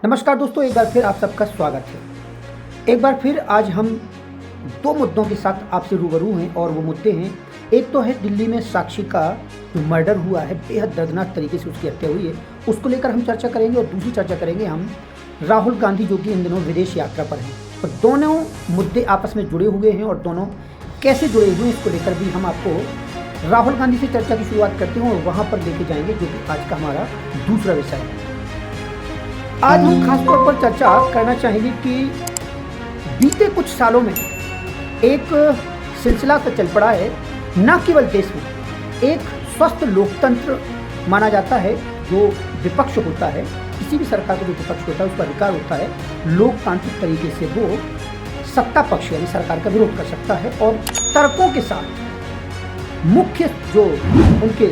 नमस्कार दोस्तों, एक बार फिर आप सबका स्वागत है। एक बार फिर आज हम दो मुद्दों के साथ आपसे रूबरू हैं और वो मुद्दे हैं, एक तो है दिल्ली में साक्षी का जो मर्डर हुआ है, बेहद दर्दनाक तरीके से उसकी हत्या हुई है, उसको लेकर हम चर्चा करेंगे। और दूसरी चर्चा करेंगे हम राहुल गांधी जो कि इन दिनों विदेश यात्रा पर हैं। और दोनों मुद्दे आपस में जुड़े हुए हैं और दोनों कैसे जुड़े हुए हैं इसको लेकर भी हम आपको राहुल गांधी से चर्चा की शुरुआत करते हैं और वहाँ पर लेके जाएंगे, जो कि आज का हमारा दूसरा विषय है। आज हम खासतौर पर चर्चा करना चाहेंगे कि बीते कुछ सालों में एक सिलसिला तो चल पड़ा है, न केवल देश में एक स्वस्थ लोकतंत्र माना जाता है। जो विपक्ष होता है, किसी भी सरकार का जो विपक्ष होता है उसका अधिकार होता है लोकतांत्रिक तरीके से वो सत्ता पक्ष यानी सरकार का विरोध कर सकता है और तर्कों के साथ मुख्य जो उनके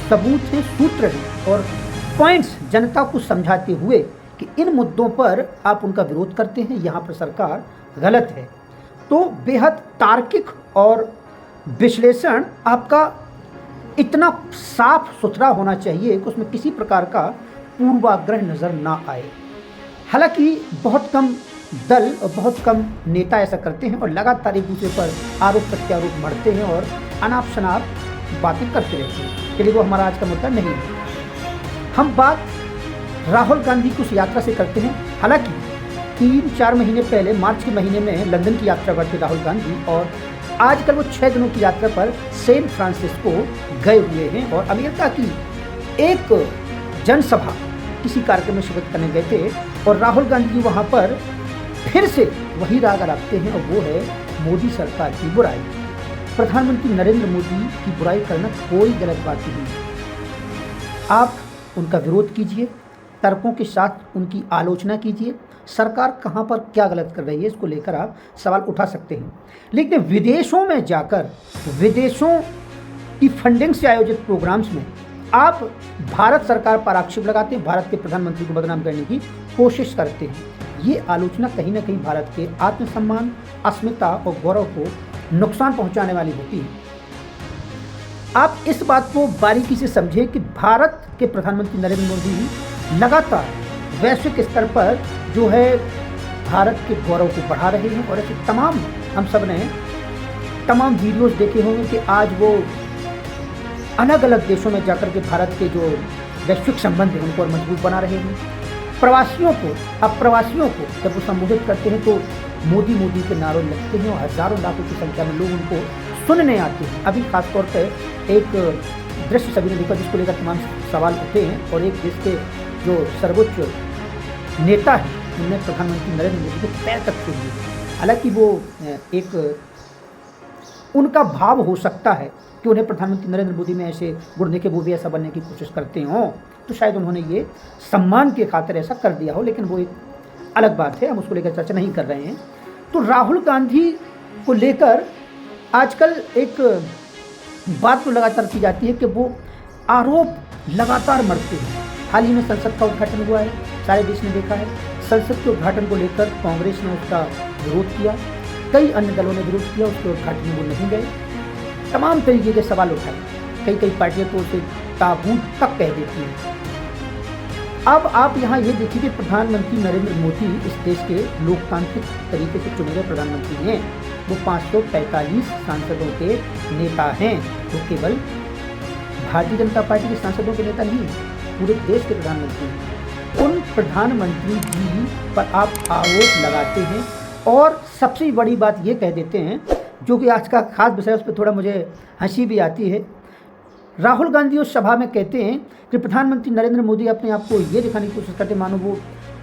सबूत हैं, सूत्र हैं और पॉइंट्स जनता को समझाते हुए कि इन मुद्दों पर आप उनका विरोध करते हैं, यहाँ पर सरकार गलत है। तो बेहद तार्किक और विश्लेषण आपका इतना साफ सुथरा होना चाहिए कि उसमें किसी प्रकार का पूर्वाग्रह नज़र ना आए। हालांकि बहुत कम दल और बहुत कम नेता ऐसा करते हैं और लगातार एक दूसरे पर आरोप प्रत्यारोप मढ़ते हैं और अनाप शनाप बातें करते रहते हैं। चलिए, वो हमारा आज का मुद्दा नहीं है। हम बात राहुल गांधी की उस यात्रा से करते हैं। हालांकि 3-4 महीने पहले मार्च के महीने में लंदन की यात्रा पर थे राहुल गांधी और आजकल वो 6 दिनों की यात्रा पर सैन फ्रांसिस्को गए हुए हैं और अमेरिका की एक जनसभा किसी कार्यक्रम में शिरकत करने गए थे। और राहुल गांधी जी वहाँ पर फिर से वही राग रखते हैं और वो है मोदी सरकार की बुराई। प्रधानमंत्री नरेंद्र मोदी की बुराई करना कोई गलत बात नहीं है। आप उनका विरोध कीजिए, तर्कों के साथ उनकी आलोचना कीजिए, सरकार कहाँ पर क्या गलत कर रही है इसको लेकर आप सवाल उठा सकते हैं। लेकिन विदेशों में जाकर विदेशों की फंडिंग से आयोजित प्रोग्राम्स में आप भारत सरकार पर आक्षेप लगाते हैं, भारत के प्रधानमंत्री को बदनाम करने की कोशिश करते हैं। ये आलोचना कहीं ना कहीं भारत के आत्मसम्मान, अस्मिता और गौरव को नुकसान पहुँचाने वाली होती है। आप इस बात को बारीकी से समझें कि भारत के प्रधानमंत्री नरेंद्र मोदी लगातार वैश्विक स्तर पर जो है भारत के गौरव को बढ़ा रहे हैं और ऐसे तमाम हम सब ने तमाम वीडियोस देखे होंगे कि आज वो अलग अलग देशों में जाकर के भारत के जो वैश्विक संबंध हैं उनको और मजबूत बना रहे हैं। प्रवासियों को, अप्रवासियों को जब वो संबोधित करते हैं तो मोदी मोदी के नारों लगते हैं और हज़ारों लाखों की संख्या में लोग उनको सुनने आते हैं। अभी खासतौर पर एक दृश्य सभी ने देखा जिसको लेकर तमाम सवाल उठे हैं और एक देश के जो सर्वोच्च नेता हैं उन्होंने प्रधानमंत्री नरेंद्र मोदी के पैर तक छू लिए। हालांकि वो एक उनका भाव हो सकता है कि उन्हें प्रधानमंत्री नरेंद्र मोदी में ऐसे गुण देखे वो भी ऐसा बनने की कोशिश करते हों, तो शायद उन्होंने ये सम्मान के खातिर ऐसा कर दिया हो, लेकिन वो एक अलग बात है, हम उसको लेकर चर्चा नहीं कर रहे हैं। तो राहुल गांधी को लेकर आजकल एक बात तो लगातार की जाती है कि वो आरोप लगातार मढ़ते हैं। हाल ही में संसद का उद्घाटन हुआ है, सारे देश ने देखा है। संसद के उद्घाटन को लेकर कांग्रेस ने उसका विरोध किया, कई अन्य दलों ने विरोध किया, उसके उद्घाटन में वो नहीं गए, तमाम तरीके के सवाल उठाए। कई पार्टियां तो उसे ताबूत तक कह देती हैं। अब आप यहाँ ये देखिए कि प्रधानमंत्री नरेंद्र मोदी इस देश के लोकतांत्रिक तरीके से चुने गए प्रधानमंत्री हैं। वो 545 सांसदों के नेता हैं, जो केवल भारतीय जनता पार्टी के सांसदों के नेता नहीं हैं, पूरे देश के प्रधानमंत्री हैं। उन प्रधानमंत्री जी पर आप आरोप लगाते हैं और सबसे बड़ी बात ये कह देते हैं, जो कि आज का खास विषय, उस पर थोड़ा मुझे हंसी भी आती है। राहुल गांधी उस सभा में कहते हैं कि प्रधानमंत्री नरेंद्र मोदी अपने आप को ये दिखाने की कोशिश करते मानो वो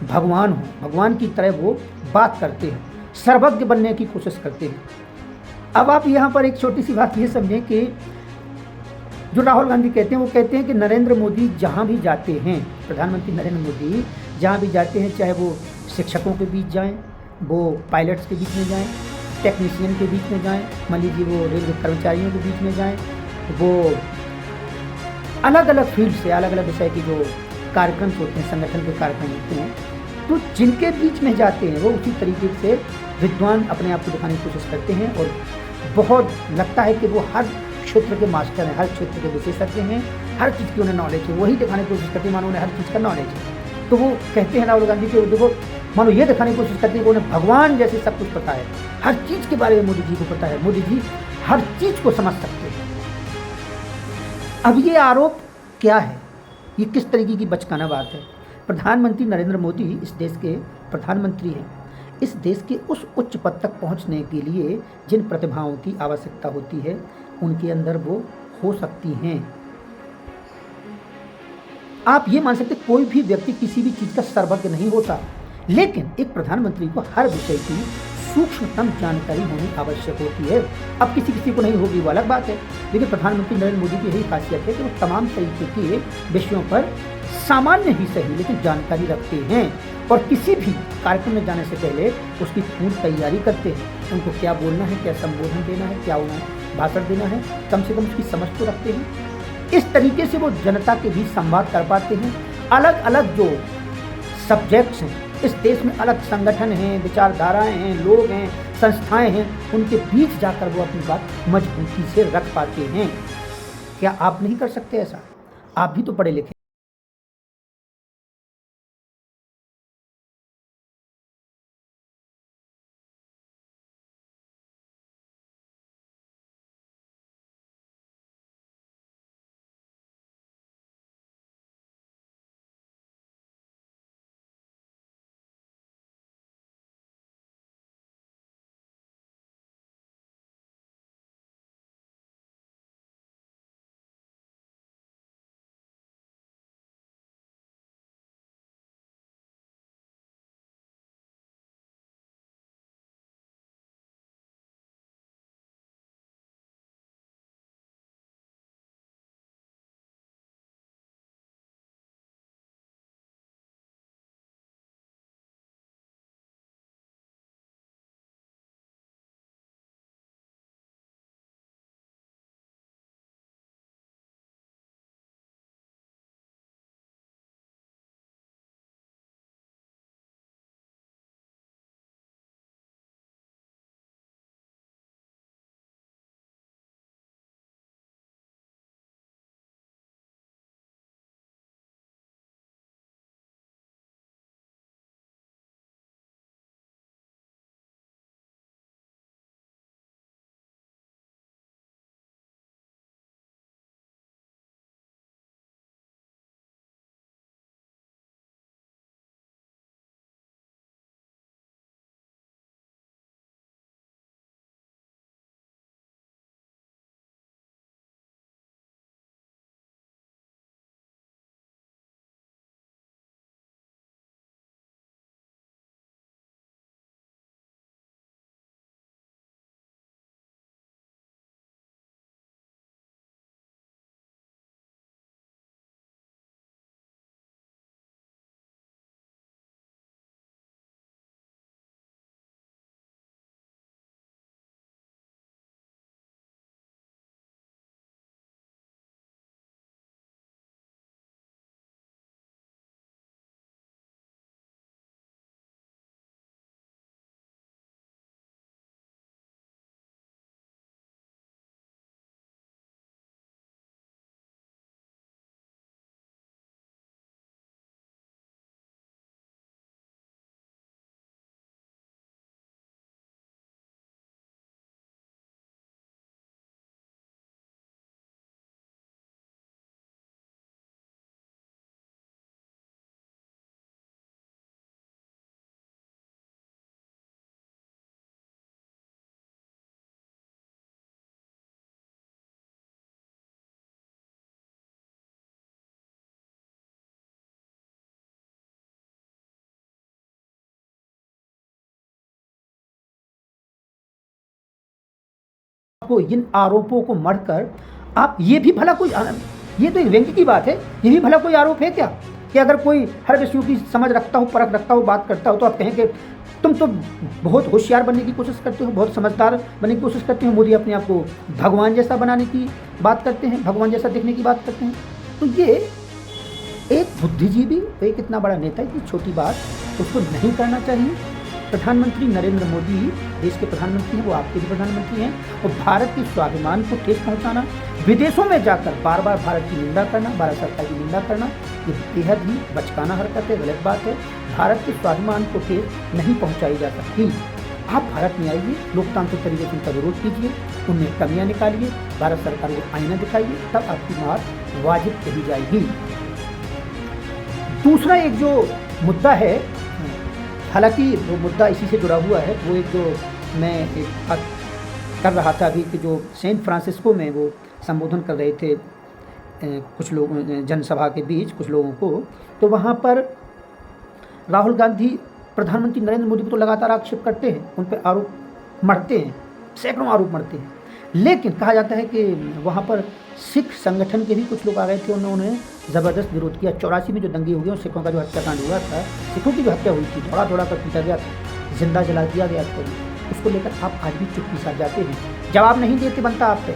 भगवान हो, भगवान की तरह वो बात करते हैं, सर्वज्ञ बनने की कोशिश करते हैं। अब आप यहाँ पर एक छोटी सी बात ये समझें कि जो राहुल गांधी कहते हैं वो कहते हैं कि नरेंद्र मोदी जहाँ भी जाते हैं, प्रधानमंत्री नरेंद्र मोदी जहाँ भी जाते हैं, चाहे वो शिक्षकों के बीच जाएँ, वो पायलट्स के बीच में जाएँ, टेक्नीशियन के बीच में जाएँ, मान लीजिए वो रेलवे कर्मचारियों के बीच में जाएँ, वो अलग अलग फील्ड से अलग अलग विषय के जो कार्यक्रम होते हैं, संगठन के कार्यक्रम होते हैं, तो जिनके बीच में जाते हैं वो उसी तरीके से विद्वान अपने आप को दिखाने की कोशिश करते हैं और बहुत लगता है कि वो हर क्षेत्र के मास्टर हैं, हर क्षेत्र के विशेषज्ञ हैं, हर चीज़ की उन्हें नॉलेज है, वही दिखाने की कोशिश करते हैं मानो उन्हें हर चीज़ का नॉलेज है। तो वो कहते हैं राहुल गांधी के, देखो मानो ये दिखाने की कोशिश करते हैं कि उन्हें भगवान जैसे सब कुछ पता है, हर चीज़ के बारे में मोदी जी को पता है, मोदी जी हर चीज़ को समझ सकते हैं। अब ये आरोप क्या है, ये किस तरीके की बचकाना बात है। प्रधानमंत्री नरेंद्र मोदी इस देश के प्रधानमंत्री हैं। इस देश के उस उच्च पद तक पहुंचने के लिए जिन प्रतिभाओं की आवश्यकता होती है उनके अंदर वो हो सकती हैं। आप ये मान सकते कोई भी व्यक्ति किसी भी चीज़ का सर्वज्ञ नहीं होता, लेकिन एक प्रधानमंत्री को हर विषय की सूक्ष्मतम जानकारी होनी आवश्यक होती है। अब किसी किसी को नहीं होगी वो अलग बात है, लेकिन प्रधानमंत्री नरेंद्र मोदी की यही खासियत है कि वो तमाम तरीके के विषयों पर सामान्य ही सही लेकिन जानकारी रखते हैं और किसी भी कार्यक्रम में जाने से पहले उसकी पूर्ण तैयारी करते हैं। उनको क्या बोलना है, क्या संबोधन देना है, क्या उन्हें भाषण देना है, कम से कम उसकी समझ तो रखते हैं। इस तरीके से वो जनता के बीच संवाद कर पाते हैं। अलग अलग जो सब्जेक्ट्स हैं इस देश में, अलग संगठन हैं, विचारधाराएं हैं, लोग हैं, संस्थाएं हैं, उनके बीच जाकर वो अपनी बात मजबूती से रख पाते हैं। क्या आप नहीं कर सकते ऐसा? आप भी तो पढ़े लिखे। आपको इन आरोपों को मढ़कर आप ये भी भला कोई, ये तो एक व्यंग्य की बात है, ये भी भला कोई आरोप है क्या कि अगर कोई हर विषयों की समझ रखता हो, परख रखता हो, बात करता हो तो आप कहें कि तुम तो बहुत होशियार बनने की कोशिश करते हो, बहुत समझदार बनने की कोशिश करते हो। मोदी अपने आप को भगवान जैसा बनाने की बात करते हैं, भगवान जैसा दिखने की बात करते हैं। तो ये एक बुद्धिजीवी, एक इतना बड़ा नेता, इतनी छोटी बात उसको नहीं करना चाहिए। प्रधानमंत्री नरेंद्र मोदी देश के प्रधानमंत्री हैं, वो आपके भी प्रधानमंत्री हैं, और भारत के स्वाभिमान को ठेस पहुंचाना, विदेशों में जाकर बार बार भारत की निंदा करना, भारत सरकार की निंदा करना, ये बेहद ही बचकाना हरकत है, गलत बात है। भारत के स्वाभिमान को ठेस नहीं पहुंचाई जा सकती। आप भारत में आइए, लोकतांत्रिक तरीके से उनका विरोध कीजिए, उनमें कमियां निकालिए, भारत सरकार को आईना दिखाइए, तब आपकी मार वाजिब कही जाएगी। दूसरा एक जो मुद्दा है, हालांकि वो मुद्दा इसी से जुड़ा हुआ है, वो एक जो मैं एक बात कर रहा था अभी कि जो सेंट फ्रांसिस्को में वो संबोधन कर रहे थे कुछ लोग जनसभा के बीच कुछ लोगों को, तो वहाँ पर राहुल गांधी प्रधानमंत्री नरेंद्र मोदी पर तो लगातार आक्षेप करते हैं, उन पर आरोप मढ़ते हैं, सैकड़ों आरोप मढ़ते हैं, लेकिन कहा जाता है कि वहाँ पर सिख संगठन के भी कुछ लोग आ गए थे, उन्होंने ज़बरदस्त विरोध किया। 84 में जो दंगे हुए और सिखों का जो हत्याकांड हुआ था, सिखों की जो हत्या हुई थी, दौड़ा दौड़ा कर पीटा गया, जिंदा जला दिया गया था, उसको लेकर आप आज भी चुप्पी साध जाते हैं, जवाब नहीं देते बनता आप पे।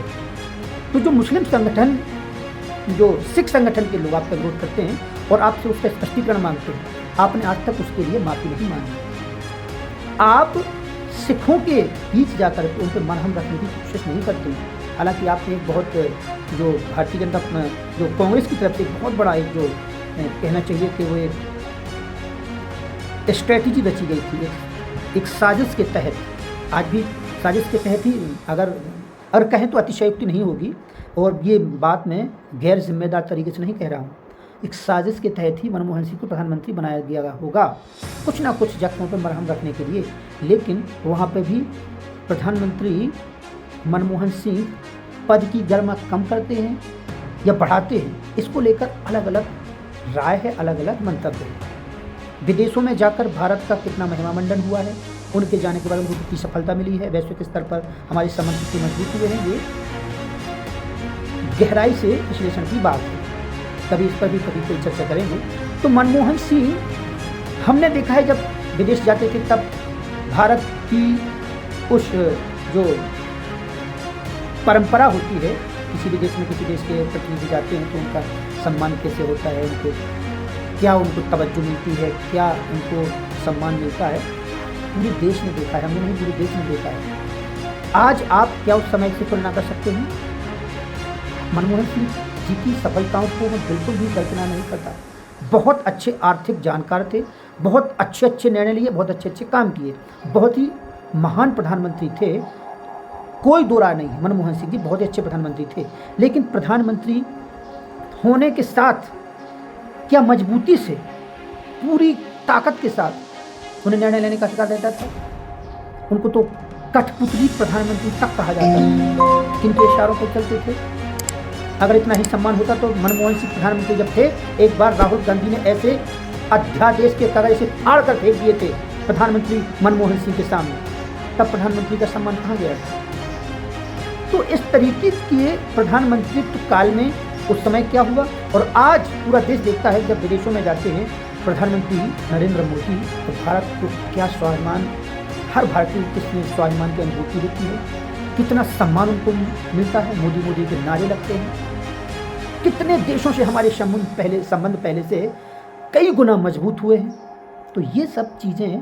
तो जो मुस्लिम संगठन, जो सिख संगठन के लोग आपका विरोध करते हैं और आपसे उसका स्पष्टीकरण मांगते हैं, आपने आज तक उसके लिए माफ़ी नहीं मांगी। आप सिखों के बीच जाकर उन पर मरहम रखने की कोशिश नहीं करते हैं। हालांकि आपने एक बहुत जो भारतीय जनता जो कांग्रेस की तरफ से बहुत बड़ा एक जो कहना चाहिए कि वो एक स्ट्रेटजी रची गई थी, एक साजिश के तहत, आज भी साजिश के तहत ही अगर कहें तो अतिशयोक्ति नहीं होगी, और ये बात मैं गैर जिम्मेदार तरीके से नहीं कह रहा हूँ, एक साजिश के तहत ही मनमोहन सिंह को प्रधानमंत्री बनाया गया होगा, कुछ ना कुछ जख्मों पर मरहम रखने के लिए। लेकिन वहाँ पे भी प्रधानमंत्री मनमोहन सिंह पद की गरिमा कम करते हैं या बढ़ाते हैं, इसको लेकर अलग अलग राय है, अलग अलग मंतव्य है। विदेशों में जाकर भारत का कितना महिमामंडन हुआ है, उनके जाने के बाद उनको कितनी सफलता मिली है, वैश्विक स्तर पर हमारे संबंध कितने मजबूत हुए हैं, ये गहराई से विश्लेषण की बात है। कभी इस पर भी कभी कोई चर्चा करेंगे। तो मनमोहन सिंह हमने देखा है जब विदेश जाते थे तब भारत की उस जो परंपरा होती है, किसी भी देश में किसी देश के प्रतिनिधि जाते हैं तो उनका सम्मान कैसे होता है, उनको क्या उनको तवज्जो मिलती है, क्या उनको सम्मान मिलता है, पूरे देश ने देखा है, हमने नहीं पूरे देश ने देखा है। आज आप क्या उस समय से तुलना कर सकते हैं? मनमोहन सिंह जी की सफलताओं को मैं बिल्कुल भी कल्पना नहीं करता। बहुत अच्छे आर्थिक जानकार थे, बहुत अच्छे निर्णय लिए, बहुत अच्छे काम किए, बहुत ही महान प्रधानमंत्री थे, कोई दो राय नहीं। मनमोहन सिंह जी बहुत ही अच्छे प्रधानमंत्री थे, लेकिन प्रधानमंत्री होने के साथ क्या मजबूती से, पूरी ताकत के साथ उन्हें निर्णय लेने का अधिकार रहता था? उनको तो कठपुतली प्रधानमंत्री तक कहा जाता है, किनके इशारों पर चलते थे। अगर इतना ही सम्मान होता तो मनमोहन सिंह प्रधानमंत्री जब थे, एक बार राहुल गांधी ने ऐसे अध्यादेश के कागज से फाड़ कर फेंक दिए थे प्रधानमंत्री मनमोहन सिंह के सामने, तब प्रधानमंत्री का सम्मान कहाँ गया? तो इस तरीके के प्रधानमंत्रित्व काल में उस समय क्या हुआ, और आज पूरा देश देखता है जब विदेशों में जाते हैं प्रधानमंत्री नरेंद्र मोदी, तो भारत को क्या स्वाभिमान, हर भारतीय को कितने स्वाभिमान की अनुभूति होती है, कितना सम्मान उनको मिलता है, मोदी मोदी के नारे लगते हैं, कितने देशों से हमारे संबंध पहले से कई गुना मजबूत हुए हैं। तो ये सब चीज़ें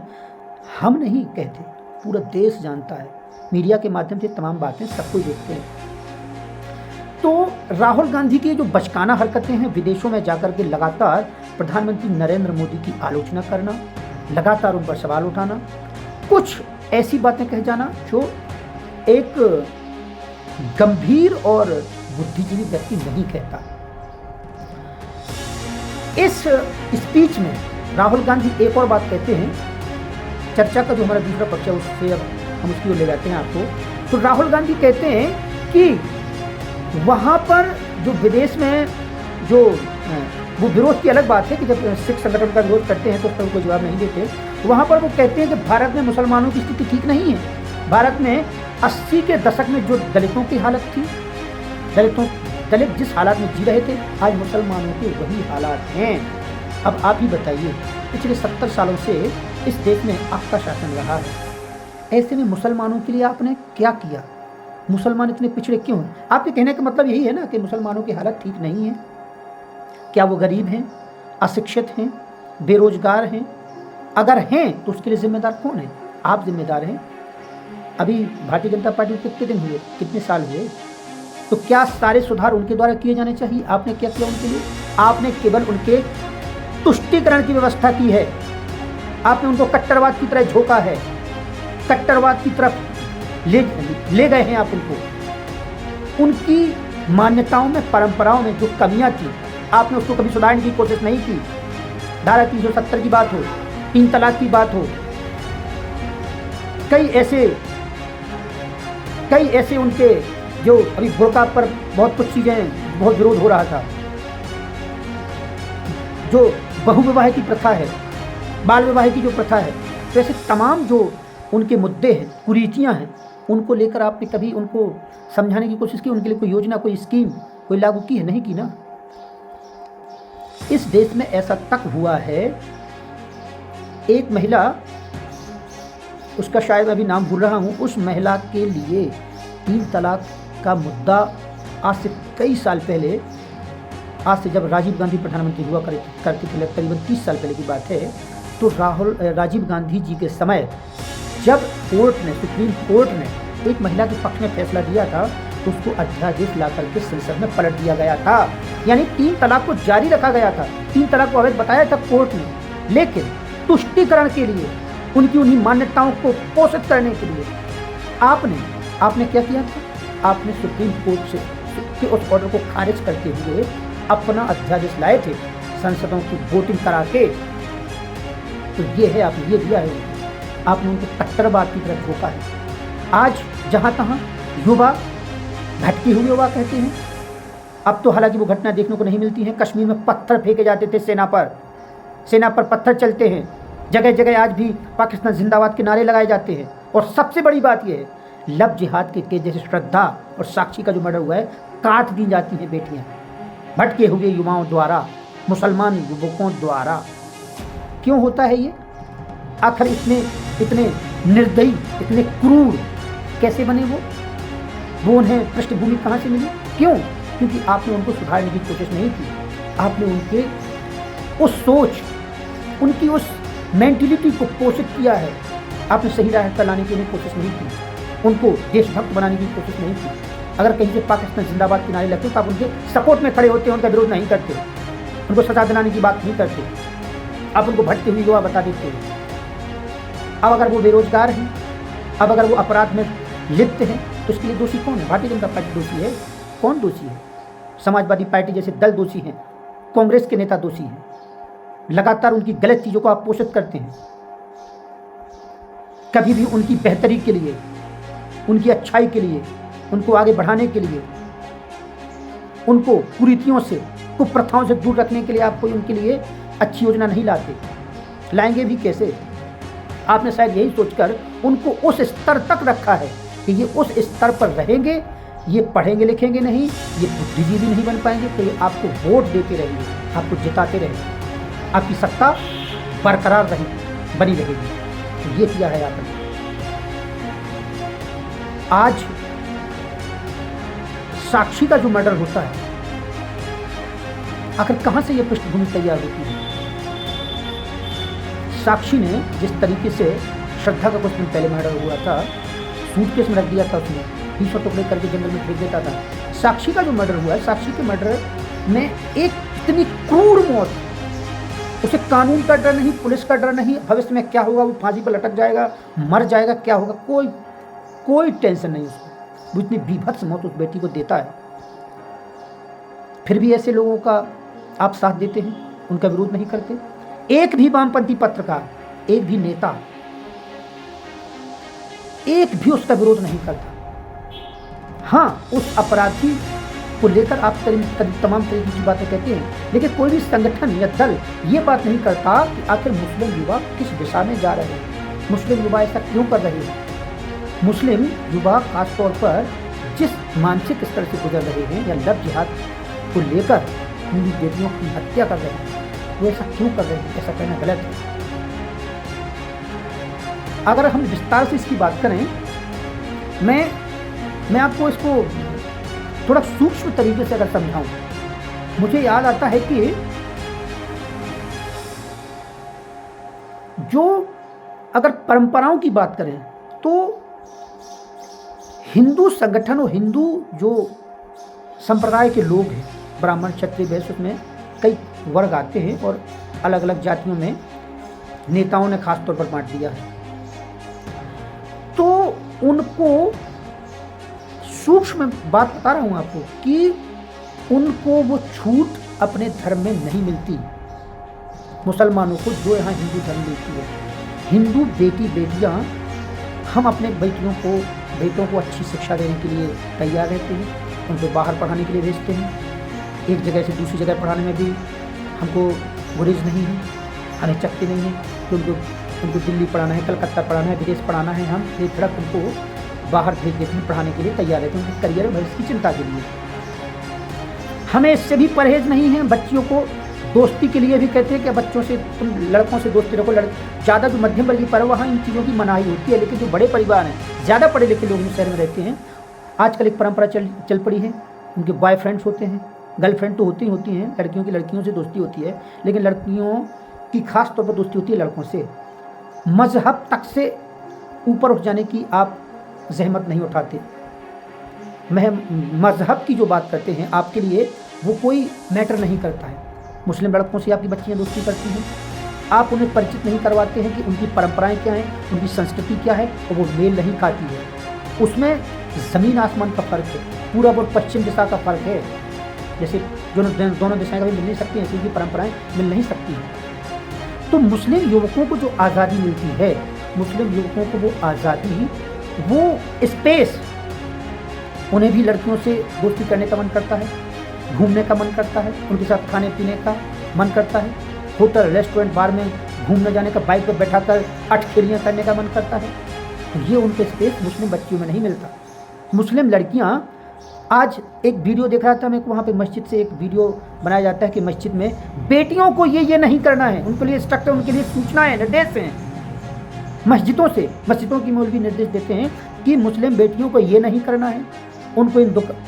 हम नहीं कहते, पूरा देश जानता है, मीडिया के माध्यम से तमाम बातें सब कोई देखते हैं। तो राहुल गांधी की जो बचकाना हरकतें हैं, विदेशों में जाकर के लगातार प्रधानमंत्री नरेंद्र मोदी की आलोचना करना, लगातार उन पर सवाल उठाना, कुछ ऐसी बातें कह जाना जो एक गंभीर और बुद्धिजीवी व्यक्ति नहीं कहता। इस स्पीच में राहुल गांधी एक और बात कहते हैं, चर्चा का जो हमारा दूसरा पक्ष है उससे अब हम उसकी ओर ले जाते हैं आपको। तो राहुल गांधी कहते हैं कि वहाँ पर जो विदेश में जो वो विरोध की अलग बात है कि जब सिख संगठन का विरोध करते हैं तो उस पर कोई जवाब नहीं देते, वहाँ पर वो कहते हैं कि भारत में मुसलमानों की स्थिति ठीक नहीं है। भारत में 80 के दशक में जो दलितों की हालत थी, दलित जिस हालात में जी रहे थे, आज मुसलमानों के वही हालात हैं। अब आप ही बताइए, पिछले 70 सालों से इस देश में आपका शासन रहा है, ऐसे में मुसलमानों के लिए आपने क्या किया? मुसलमान इतने पिछड़े क्यों हैं? आपके कहने का मतलब यही है ना कि मुसलमानों की हालत ठीक नहीं है। क्या वो गरीब हैं, अशिक्षित हैं, बेरोजगार हैं? अगर हैं तो उसके लिए जिम्मेदार कौन है? आप जिम्मेदार हैं। अभी भारतीय जनता पार्टी को कितने दिन हुए, कितने साल हुए, तो क्या सारे सुधार उनके द्वारा किए जाने चाहिए? आपने क्या किया उनके लिए? आपने केवल उनके तुष्टीकरण की व्यवस्था की है। आपने उनको कट्टरवाद की तरह झोंका है, कट्टरवाद की तरफ ले गए हैं आप उनको। उनकी मान्यताओं में, परंपराओं में जो कमियां थी, आपने उसको कभी सुधारने की कोशिश नहीं की। धारा 370 की बात हो, 3 तलाक की बात हो, कई ऐसे उनके जो अभी बुर्का पर बहुत कुछ चीज़ें, बहुत विरोध हो रहा था, जो बहुविवाह की प्रथा है, बाल विवाह की जो प्रथा है, तो ऐसे तमाम जो उनके मुद्दे हैं, कुरीतियाँ हैं, उनको लेकर आपने कभी उनको समझाने की कोशिश की? उनके लिए कोई योजना, कोई स्कीम कोई लागू की है? नहीं की ना। इस देश में ऐसा तक हुआ है, एक महिला, उसका शायद अभी नाम भूल रहा हूँ, उस महिला के लिए 3 तलाक का मुद्दा आज से कई साल पहले, आज से जब राजीव गांधी प्रधानमंत्री हुआ करते थे, करीबन 30 साल पहले की बात है, तो राजीव गांधी जी के समय जब सुप्रीम कोर्ट ने एक महिला के पक्ष में फैसला दिया था, तो उसको अध्यादेश ला करके संसद में पलट दिया गया था। यानी 3 तलाक को जारी रखा गया था, 3 तलाक को अवैध बताया था कोर्ट ने, लेकिन तुष्टीकरण के लिए, उनकी उन्हीं मान्यताओं को पोषित करने के लिए आपने क्या किया था? आपने सुप्रीम कोर्ट से उस ऑर्डर को खारिज करते हुए अपना अध्यादेश लाए थे, संसदों की वोटिंग करा के। तो ये है, आपने ये दिया है, आपने उनको कट्टरवाद की तरफ रोका है। आज जहाँ तहाँ युवा, भटके हुए युवा कहते हैं, अब तो हालांकि वो घटना देखने को नहीं मिलती है। कश्मीर में पत्थर फेंके जाते थे, सेना पर पत्थर चलते हैं, जगह जगह आज भी पाकिस्तान जिंदाबाद के नारे लगाए जाते हैं। और सबसे बड़ी बात यह है, लव जिहाद के केस जैसे श्रद्धा और साक्षी का जो मर्डर हुआ है, काट दी जाती हैं बेटियां भटके हुए युवाओं द्वारा, मुसलमान युवकों द्वारा। क्यों होता है ये? आखिर इतने निर्दयी, इतने क्रूर कैसे बने वो उन्हें पृष्ठभूमि कहाँ से मिली? क्यों? क्योंकि आपने उनको सुधारने की कोशिश नहीं की। आपने उनके उस सोच, उनकी उस मेंटलिटी को पोषित किया है। आपने सही राह पर लाने की कोशिश नहीं की, उनको देशभक्त बनाने की कोशिश नहीं की। अगर कहीं से पाकिस्तान जिंदाबाद के नारे लगते तो आप उनके सपोर्ट में खड़े होते, उनका विरोध नहीं करते, उनको सजा दिलाने की बात नहीं करते, आप उनको भटके हुए युवा बता देते हैं। अब अगर वो बेरोजगार हैं, अब अगर वो अपराध में लिप्त हैं, तो इसके लिए दोषी कौन है? भारतीय जनता पार्टी दोषी है। कौन दोषी है? समाजवादी पार्टी जैसे दल दोषी हैं, कांग्रेस के नेता दोषी हैं। लगातार उनकी गलत चीज़ों को आप पोषित करते हैं। कभी भी उनकी बेहतरी के लिए, उनकी अच्छाई के लिए, उनको आगे बढ़ाने के लिए, उनको कुरीतियों से, कुप्रथाओं से दूर रखने के लिए आप कोई उनके लिए अच्छी योजना नहीं लाते। लाएंगे भी कैसे? आपने शायद यही सोचकर उनको उस स्तर तक रखा है कि ये उस स्तर पर रहेंगे, ये पढ़ेंगे लिखेंगे नहीं, ये बुद्धिजीवी नहीं बन पाएंगे, तो ये आपको वोट देते रहेंगे, आपको जिताते रहेंगे, आपकी सत्ता बरकरार रहेगी, बनी रहेगी। तो ये किया है आपने। आज साक्षी का जो मर्डर होता है, आखिर कहां से यह पृष्ठभूमि तैयार होती है? साक्षी ने जिस तरीके से श्रद्धा का कुछ दिन पहले मर्डर हुआ था, सूटकेस में रख दिया था, उसने 20 टुकड़े करके जंगल में फेंक देता था। साक्षी का जो मर्डर हुआ है, साक्षी के मर्डर में एक इतनी क्रूर मौत, उसे कानून का डर नहीं, पुलिस का डर नहीं, भविष्य में क्या होगा, वो फांसी पर लटक जाएगा, मर जाएगा, क्या होगा, कोई टेंशन नहीं उसको। वो इतनी बीभत्स मौत उस बेटी को देता है, फिर भी ऐसे लोगों का आप साथ देते हैं, उनका विरोध नहीं करते। एक भी वामपंथी पत्रकार, एक भी नेता, एक भी उसका विरोध नहीं करता। हाँ, उस अपराधी को लेकर आप तमाम तरीके की बातें कहते हैं, लेकिन कोई भी संगठन या दल ये बात नहीं करता कि आखिर मुस्लिम युवा किस दिशा में जा रहे हैं, मुस्लिम युवा ऐसा क्यों कर रहे हैं। मुस्लिम युवा खासतौर पर जिस मानसिक स्तर से गुजर रहे हैं या लव जिहाद को लेकर हिंदू बेटियों की हत्या कर रहे हैं, वो ऐसा क्यों कर रहे हैं? ऐसा कहना गलत है। अगर हम विस्तार से इसकी बात करें, मैं आपको इसको थोड़ा सूक्ष्म तरीके से अगर समझाऊं, मुझे याद आता है कि जो अगर परंपराओं की बात करें तो हिंदू संगठन और हिंदू जो संप्रदाय के लोग हैं, ब्राह्मण क्षत्रिय वैश्य, उसमें कई वर्ग आते हैं और अलग अलग जातियों में नेताओं ने खास तौर पर बांट दिया है। तो उनको सूक्ष्म बात बता रहा हूं आपको कि उनको वो छूट अपने धर्म में नहीं मिलती। मुसलमानों को जो यहाँ हिंदू धर्म मिलती है, हिंदू बेटी बेटियाँ, हम अपने बेटों को अच्छी शिक्षा देने के लिए तैयार रहते हैं, उनको बाहर पढ़ाने के लिए भेजते हैं। एक जगह से दूसरी जगह पढ़ाने में भी हमको गुरेज नहीं है, हमें चकती नहीं है कि उनको दिल्ली पढ़ाना है, कलकत्ता पढ़ाना है, विदेश पढ़ाना है। हम बेधड़क उनको बाहर भेज देते हैं, पढ़ाने के लिए तैयार रहते हैं, उनके करियर भविष्य की चिंता के लिए। हमें इससे भी परहेज नहीं है। बच्चियों को दोस्ती के लिए भी कहते हैं कि बच्चों से तुम लड़कों से दोस्ती रखो। ज़्यादा जो मध्यम वर्गीय परिवार, वहाँ इन चीज़ों की मनाही होती है, लेकिन जो बड़े परिवार हैं, ज़्यादा पढ़े लिखे लोग शहर में रहते हैं, आजकल एक परंपरा चल पड़ी है, उनके बॉयफ्रेंड्स होते हैं, गर्लफ्रेंड तो होती हैं, लड़कियों की लड़कियों से दोस्ती होती है, लेकिन लड़कियों की खास तौर पर दोस्ती होती है लड़कों से। मजहब तक से ऊपर उठ जाने की आप जहमत नहीं उठाते। मजहब की जो बात करते हैं आपके लिए वो कोई मैटर नहीं करता है। मुस्लिम लड़कों से आपकी बच्चियां दोस्ती करती हैं, आप उन्हें परिचित नहीं करवाते हैं कि उनकी परंपराएं क्या हैं, उनकी संस्कृति क्या है, और वो मेल नहीं खाती है। उसमें ज़मीन आसमान का फ़र्क है, पूरब और पश्चिम दिशा का फ़र्क है। जैसे दोनों दिशाएं कभी मिल नहीं सकती, ऐसी उनकी परंपराएं मिल नहीं सकती हैं। तो मुस्लिम युवकों को जो आज़ादी मिलती है, मुस्लिम युवकों को वो आज़ादी, वो स्पेस, उन्हें भी लड़कियों से दोस्ती करने का मन करता है, घूमने का मन करता है, उनके साथ खाने पीने का मन करता है, होटल रेस्टोरेंट बार में घूमने जाने का, बाइक पर बैठाकर अटखेलियाँ करने का मन करता है। तो ये उनके स्पेस मुस्लिम बच्चियों में नहीं मिलता। मुस्लिम लड़कियाँ, आज एक वीडियो देख रहा था मैं, वहाँ पे मस्जिद से एक वीडियो बनाया जाता है कि मस्जिद में बेटियों को ये नहीं करना है, उनके लिए इंस्ट्रक्टर, उनके लिए सूचनाएं, निर्देश हैं मस्जिदों की मौलवी निर्देश देते हैं कि मुस्लिम बेटियों को ये नहीं करना है, उनको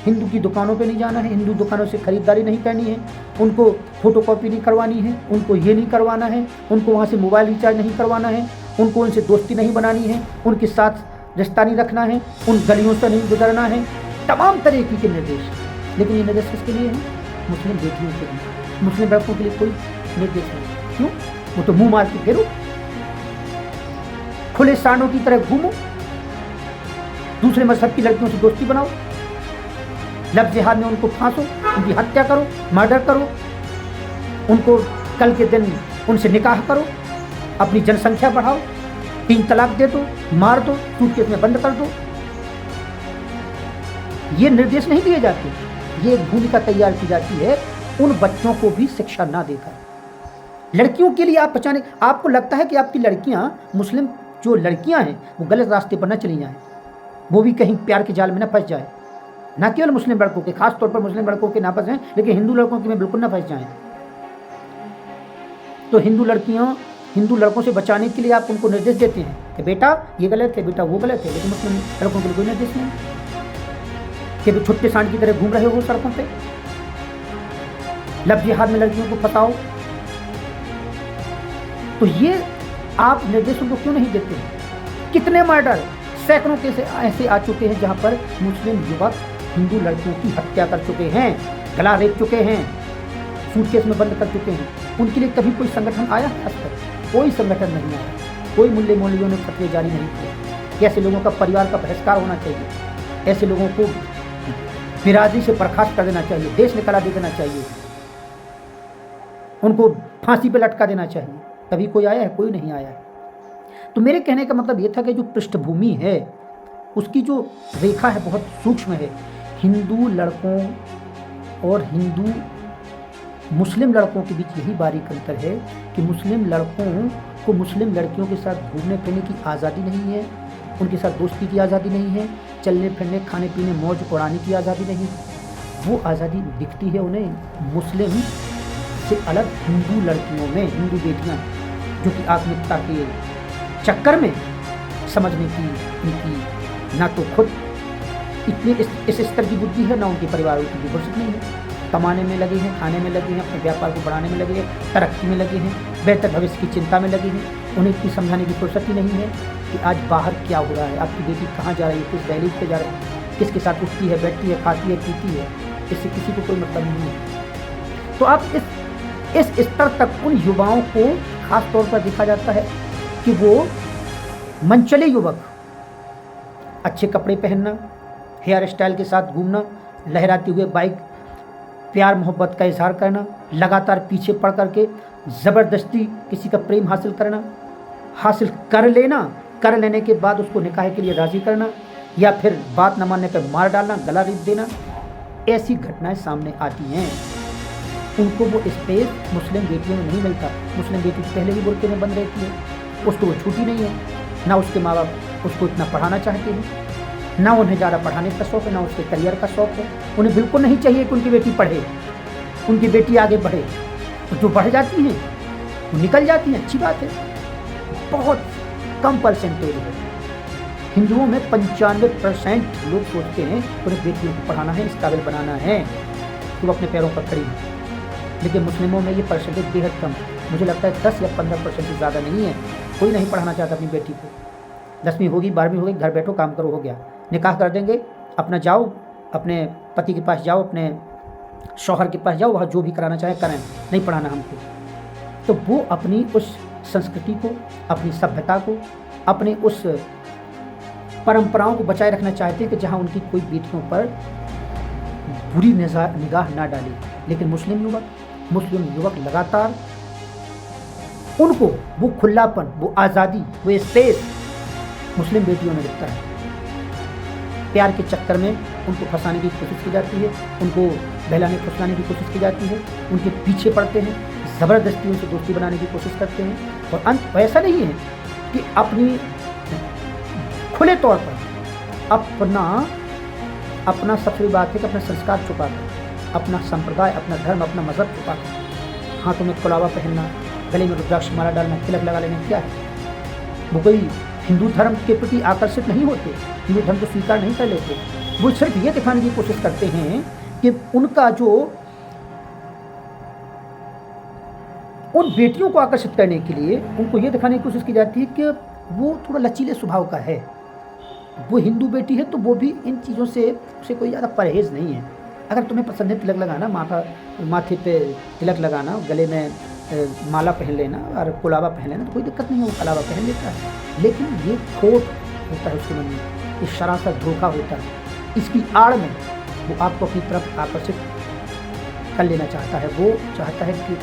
हिंदू की दुकानों पे नहीं जाना है, हिंदू दुकानों से खरीदारी नहीं करनी है, उनको फोटोकॉपी नहीं करवानी है, उनको ये नहीं करवाना है, उनको वहाँ से मोबाइल रिचार्ज नहीं करवाना है, उनको उनसे दोस्ती नहीं बनानी है, उनके साथ रिश्ता नहीं रखना है, उन गलियों से नहीं गुजरना है, तमाम तरीके के निर्देश। लेकिन ये निर्देश किसके लिए हैं? मुस्लिम बेटियों के लिए। मुस्लिम लड़कों के लिए कोई निर्देश नहीं। क्यों? वो तो मुँह मार के फेरो, खुले सांडों की तरह घूमो, दूसरे मजहब की लड़कियों से दोस्ती बनाओ, लफ्ज़ जिहाद में उनको फांसो, उनकी हत्या करो, मर्डर करो, उनको कल के दिन उनसे निकाह करो, अपनी जनसंख्या बढ़ाओ, 3 तलाक दे दो, मार दो, सूटकेस में बंद कर दो। ये निर्देश नहीं दिए जाते। ये एक भूमिका तैयार की जाती है उन बच्चों को भी शिक्षा ना देकर। लड़कियों के लिए आप बचाने, आपको लगता है कि आपकी लड़कियां, मुस्लिम जो लड़कियां हैं, वो गलत रास्ते पर न चली जाएं, वो भी कहीं प्यार के जाल में न फंस जाए। ना केवल मुस्लिम लड़कों के, खास तौर पर मुस्लिम लड़कों के ना फंसें, लेकिन हिंदू लड़कों के में बिल्कुल ना फंस जाएं। तो हिंदू लड़कों से बचाने के लिए आप उनको निर्देश देते हैं कि बेटा ये गलत है, बेटा वो गलत है, लेकिन मुस्लिम लड़कों के लिए कोई निर्देश नहीं कि वे छुट्टे सांड की तरह घूम रहे हो सड़कों पे, लफ्ज़ जिहाद में लड़कियों को फंसाओ। तो ये आप निर्देश उनको क्यों नहीं देते? कितने मर्डर, सैकड़ों केस ऐसे आ चुके हैं जहां पर मुस्लिम युवक हिंदू लड़कियों की हत्या कर चुके हैं, गला रेत चुके हैं, सूटकेस में बंद कर चुके हैं। उनके लिए कभी कोई संगठन आया है? अब तक कोई संगठन नहीं आया, कोई मुल्ले मौलवियों ने फतवे जारी नहीं किए। ऐसे लोगों का परिवार का बहिष्कार होना चाहिए, ऐसे लोगों को बिरादरी से बर्खास्त कर देना चाहिए, देश निकाला दे देना चाहिए, उनको फांसी पर लटका देना चाहिए। कभी कोई आया है? कोई नहीं आया है। तो मेरे कहने का मतलब ये था कि जो पृष्ठभूमि है, उसकी जो रेखा है बहुत सूक्ष्म है। हिंदू लड़कों और हिंदू मुस्लिम लड़कों के बीच यही बारीक अंतर है कि मुस्लिम लड़कों को मुस्लिम लड़कियों के साथ घूमने फिरने की आज़ादी नहीं है, उनके साथ दोस्ती की आज़ादी नहीं है, चलने फिरने, खाने पीने, मौज उड़ाने की आज़ादी नहीं। वो आज़ादी दिखती है उन्हें मुस्लिम से अलग हिंदू लड़कियों में, हिंदू बेटियाँ जो कि आत्मिकता के चक्कर में समझने की उनकी ना तो खुद इतनी इस स्तर की बुद्धि है, ना उनके परिवारों की फुर्सत नहीं है। कमाने में लगे हैं, खाने में लगे हैं, अपने व्यापार को बढ़ाने में लगे हैं, तरक्की में लगे हैं, बेहतर भविष्य की चिंता में लगे हैं, उन्हें इतनी समझाने की फुर्सत ही नहीं है कि आज बाहर क्या हो रहा है, आपकी बेटी कहाँ जा रही है, किस दहलीज पे जा रही है, किसके साथ उठती है, बैठती है, खाती है, पीती है, इससे किसी को कोई मतलब नहीं है। तो आप इस स्तर तक उन युवाओं को खास तौर पर देखा जाता है कि वो मनचले युवक अच्छे कपड़े पहनना, हेयर स्टाइल के साथ घूमना, लहराते हुए बाइक, प्यार मोहब्बत का इजहार करना, लगातार पीछे पड़ करके ज़बरदस्ती किसी का प्रेम हासिल करना, हासिल कर लेना, कर लेने के बाद उसको निकाह के लिए राज़ी करना, या फिर बात न मानने पर मार डालना, गला रिप देना, ऐसी घटनाएं सामने आती हैं। उनको वो स्पेस मुस्लिम बेटियों में नहीं मिलता। मुस्लिम बेटी पहले ही बुर्के में बंद रहती है, उसको वो छूटी नहीं है, ना उसके माँ बाप उसको इतना पढ़ाना चाहते हैं, ना उन्हें ज़्यादा पढ़ाने का शौक़ है, ना उसके करियर का शौक़ है। उन्हें बिल्कुल नहीं चाहिए कि उनकी बेटी पढ़े, उनकी बेटी आगे बढ़े। तो जो बढ़ जाती हैं वो निकल जाती हैं, अच्छी बात है। बहुत कम परसेंटेज है। हिंदुओं में 95% लोग सोचते हैं उन्हें बेटियों को पढ़ाना है, इस काबिल बनाना है कि वो अपने पैरों पर खड़ी है। लेकिन मुस्लिमों में ये परसेंटेज बेहद कम है। मुझे लगता है 10 या 15% से ज़्यादा नहीं है। कोई नहीं पढ़ाना चाहता अपनी बेटी को। 10वीं होगी, 12वीं होगी, घर बैठो, काम करो, हो गया, निकाह कर देंगे, अपना जाओ, अपने पति के पास जाओ, अपने शौहर के पास जाओ, वहाँ जो भी कराना चाहे करें, नहीं पढ़ाना हमको। तो वो अपनी उस संस्कृति को, अपनी सभ्यता को, अपने उस परंपराओं को बचाए रखना चाहते हैं कि जहाँ उनकी कोई बेटियों पर बुरी निगाह ना डाले। लेकिन मुस्लिम युवक लगातार उनको वो खुलापन, वो आज़ादी, वो स्पेस मुस्लिम बेटियों में दिखता है। प्यार के चक्कर में उनको फंसाने की कोशिश की जाती है, उनको बहलाने फुसलाने की कोशिश की जाती है, उनके पीछे पड़ते हैं, ज़बरदस्ती उनसे दोस्ती बनाने की कोशिश करते हैं। और अंत ऐसा नहीं है कि अपनी खुले तौर पर अपना सबसे बड़ी बात है कि अपना संस्कार छुपा कर, अपना संप्रदाय, अपना धर्म, अपना मज़हब छुपा कर हाथों में कुलावा पहनना, गले में रुद्राक्ष माला डालना, तिलक लगा लेना, क्या है? वो कोई हिंदू धर्म के प्रति आकर्षित नहीं होते, हिंदू धर्म को स्वीकार नहीं कर लेते। वो सिर्फ ये दिखाने की कोशिश करते हैं कि उनका जो उन बेटियों को आकर्षित करने के लिए उनको ये दिखाने की कोशिश की जाती है कि वो थोड़ा लचीले स्वभाव का है। वो हिंदू बेटी है तो वो भी इन चीज़ों से कोई ज़्यादा परहेज़ नहीं है। अगर तुम्हें पसंद है तिलक लगाना, माथे पे तिलक लगाना, गले में माला पहन लेना और कुलावा पहन लेना, तो कोई दिक्कत नहीं है, वो कुलावा पहन लेता है। लेकिन ये खोट होता है उसके मन में, ये सरासर धोखा होता है। इसकी आड़ में वो आपको अपनी तरफ आकर्षित कर लेना चाहता है। वो चाहता है कि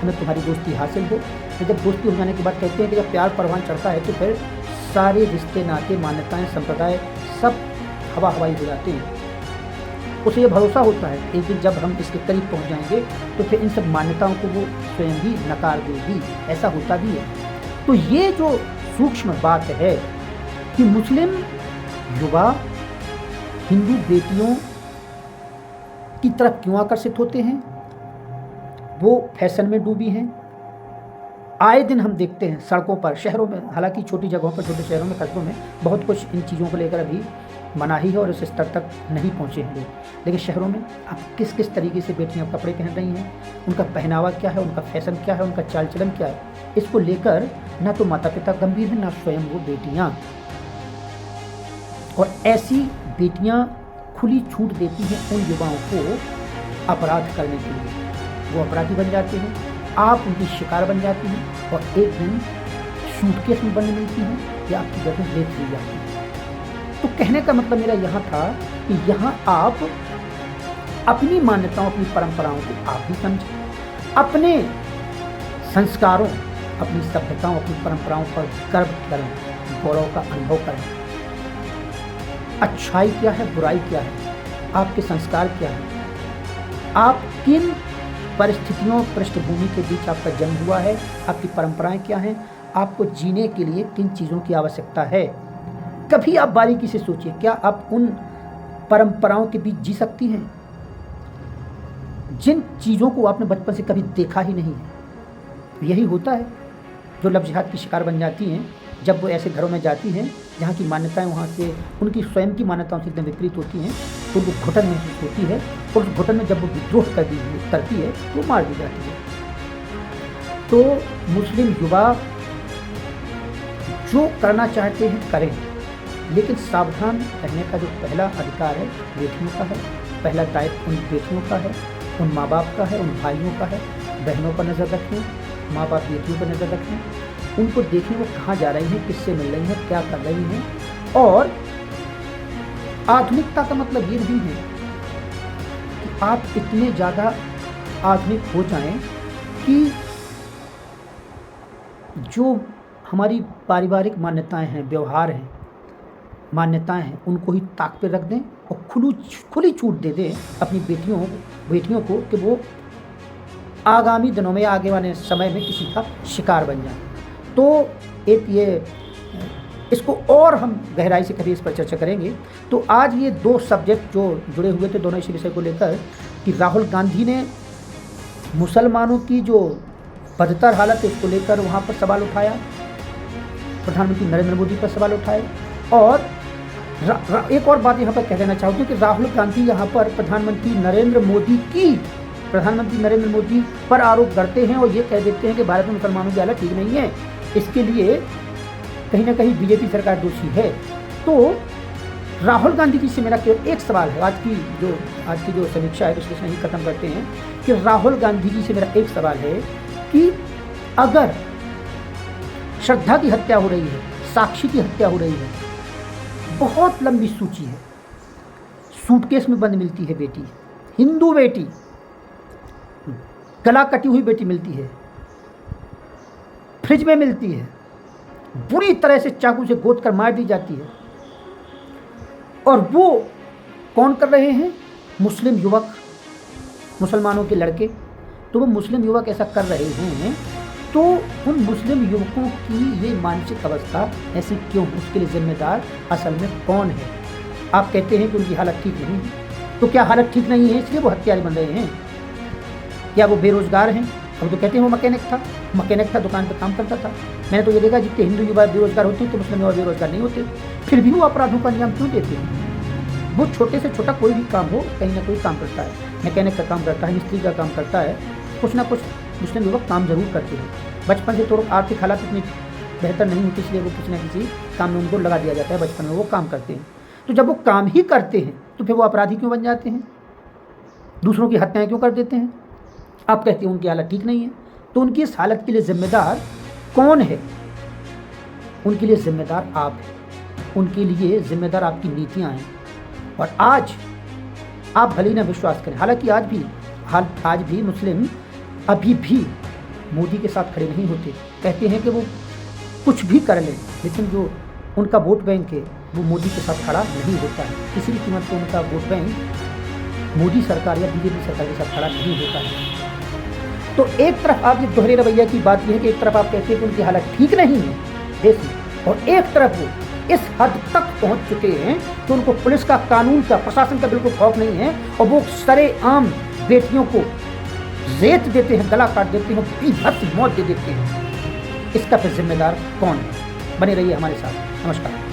हमें तुम्हारी दोस्ती हासिल हो। तो जब दोस्ती हो जाने के बाद कहते हैं कि जब प्यार परवान चढ़ता है तो फिर सारे रिश्ते, नाते, मान्यताएं, संप्रदाय सब हवाई हो जाते हैं। उसे ये भरोसा होता है एक दिन जब हम इसके करीब पहुंच जाएंगे तो फिर इन सब मान्यताओं को वो स्वयं ही नकार देगी। ऐसा होता भी है। तो ये जो सूक्ष्म बात है कि मुस्लिम युवा हिंदू बेटियों की तरफ क्यों आकर्षित होते हैं, वो फैशन में डूबी हैं। आए दिन हम देखते हैं सड़कों पर, शहरों में, हालांकि छोटी जगहों पर, छोटे शहरों में, कस्बों में बहुत कुछ इन चीज़ों को लेकर अभी मनाही है और इस स्तर तक नहीं पहुँचे हैं लोग। लेकिन शहरों में अब किस किस तरीके से बेटियां कपड़े पहन रही हैं, उनका पहनावा क्या है, उनका फैशन क्या है, उनका चाल चलन क्या है, इसको लेकर ना तो माता पिता गंभीर हैं, ना स्वयं वो बेटियाँ। और ऐसी बेटियां खुली छूट देती हैं उन युवाओं को अपराध करने के लिए। वो अपराधी बन जाते हैं, आप उनकी शिकार बन जाती हैं और एक दिन सूटकेस में बंद मिलती हैं या आपकी गर्दन रेत ली जाती है। तो कहने का मतलब मेरा यहाँ था कि यहाँ आप अपनी मान्यताओं, अपनी परंपराओं को आप भी समझें, अपने संस्कारों, अपनी सभ्यताओं, अपनी परंपराओं पर गर्व करें, गौरव का अनुभव करें। अच्छाई क्या है, बुराई क्या है, आपके संस्कार क्या है, आप किन परिस्थितियों, पृष्ठभूमि के बीच आपका जन्म हुआ है, आपकी परंपराएं क्या हैं, आपको जीने के लिए किन चीज़ों की आवश्यकता है। कभी आप बारीकी से सोचिए, क्या आप उन परंपराओं के बीच जी सकती हैं जिन चीज़ों को आपने बचपन से कभी देखा ही नहीं है। यही होता है जो लव जिहाद की शिकार बन जाती हैं जब वो ऐसे घरों में जाती हैं जहाँ की मान्यताएं वहाँ से उनकी स्वयं की मान्यताओं से एकदम विपरीत होती हैं, तो उनको घुटन महसूस होती है और उस घुटन में जब वो विद्रोह करती है तो मार दी जाती है। तो मुस्लिम युवा जो करना चाहते हैं करें, लेकिन सावधान रहने का जो पहला अधिकार है बेटियों का है, पहला दायित्व उन बेटियों का है, उन माँ बाप का है, उन भाइयों का है। बहनों पर नज़र रखें, माँ बाप बेटियों पर नज़र रखें, उनको देखें वो कहाँ जा रही हैं, किससे मिल रही हैं, क्या कर रही हैं। और आधुनिकता का मतलब ये नहीं है कि आप इतने ज़्यादा आधुनिक हो जाएं कि जो हमारी पारिवारिक मान्यताएं हैं, व्यवहार हैं, मान्यताएं हैं, उनको ही ताक पे रख दें और खुली छूट दे दें अपनी बेटियों को कि वो आगामी दिनों में, आगे वाले समय में किसी का शिकार बन जाए। तो एक इसको और हम गहराई से कभी इस पर चर्चा करेंगे। तो आज ये दो सब्जेक्ट जो जुड़े हुए थे दोनों इसी विषय को लेकर कि राहुल गांधी ने मुसलमानों की जो बदतर हालत है उसको लेकर वहाँ पर सवाल उठाया, प्रधानमंत्री नरेंद्र मोदी पर सवाल उठाए। और एक और बात यहाँ पर कह देना चाहूँगी कि राहुल गांधी यहाँ पर प्रधानमंत्री नरेंद्र मोदी पर आरोप करते हैं और ये कह देते हैं कि भारत में मुसलमानों की हालत ठीक नहीं है, इसके लिए कहीं ना कहीं बीजेपी सरकार दोषी है। तो राहुल गांधी जी से मेरा केवल एक सवाल है, आज की जो समीक्षा है उसको नहीं खत्म करते हैं कि राहुल गांधी जी से मेरा एक सवाल है कि अगर श्रद्धा की हत्या हो रही है, साक्षी की हत्या हो रही है, बहुत लंबी सूची है, सूटकेस में बंद मिलती है बेटी, हिंदू बेटी, गला कटी हुई बेटी मिलती है, फ्रिज में मिलती है, बुरी तरह से चाकू से गोद कर मार दी जाती है, और वो कौन कर रहे हैं? मुस्लिम युवक, मुसलमानों के लड़के। तो वो मुस्लिम युवक ऐसा कर रहे हैं तो उन मुस्लिम युवकों की ये मानसिक अवस्था ऐसी क्यों? उसके लिए जिम्मेदार असल में कौन है? आप कहते हैं कि उनकी हालत ठीक नहीं है, तो क्या हालत ठीक नहीं है इसलिए वो हत्यारे बन रहे हैं? क्या वो बेरोजगार हैं? हम तो कहते हैं वो मैकेनिक था, दुकान पर काम करता था। मैंने तो ये देखा जितने हिंदू युवा बेरोजगार होते हैं तो मुस्लिम युवा बेरोजगार नहीं होते, फिर भी वो अपराधों का अंजाम क्यों देते हैं? वो छोटे से छोटा कोई भी काम हो, कहीं ना कोई काम करता है, मैकेनिक का काम करता है, मिस्त्री का काम करता है, कुछ ना कुछ मुस्लिम युवक काम जरूर करते हैं। बचपन से तो आर्थिक हालात इतनी बेहतर नहीं होती, इसलिए वो किसी न किसी काम में उनको लगा दिया जाता है, बचपन में वो काम करते हैं। तो जब वो काम ही करते हैं तो फिर वो अपराधी क्यों बन जाते हैं? दूसरों की हत्याएं क्यों कर देते हैं? आप कहते हैं उनकी हालत ठीक नहीं है, तो उनकी इस हालत के लिए जिम्मेदार कौन है? उनके लिए जिम्मेदार आप हैं, उनके लिए जिम्मेदार आपकी नीतियाँ हैं। और आज आप भले ही ना विश्वास करें, हालांकि आज भी मुस्लिम अभी भी मोदी के साथ खड़े नहीं होते, कहते हैं कि वो कुछ भी कर लें, लेकिन जो उनका वोट बैंक है वो मोदी के साथ खड़ा नहीं होता है। किसी भी कीमत पर उनका वोट बैंक मोदी सरकार या बीजेपी सरकार के साथ खड़ा नहीं होता है। तो एक तरफ आप ये दोहरे रवैया की बात यह है कि एक तरफ आप कहते हैं कि उनकी हालत ठीक नहीं है देश में, और एक तरफ वो इस हद तक पहुंच चुके हैं कि उनको पुलिस का, कानून का, प्रशासन का बिल्कुल खौफ नहीं है, और वो सरेआम बेटियों को रेत देते हैं, गला काट देते हैं, बीभत्स मौत दे देते हैं। इसका फिर जिम्मेदार कौन है? बने रहिए हमारे साथ। नमस्कार।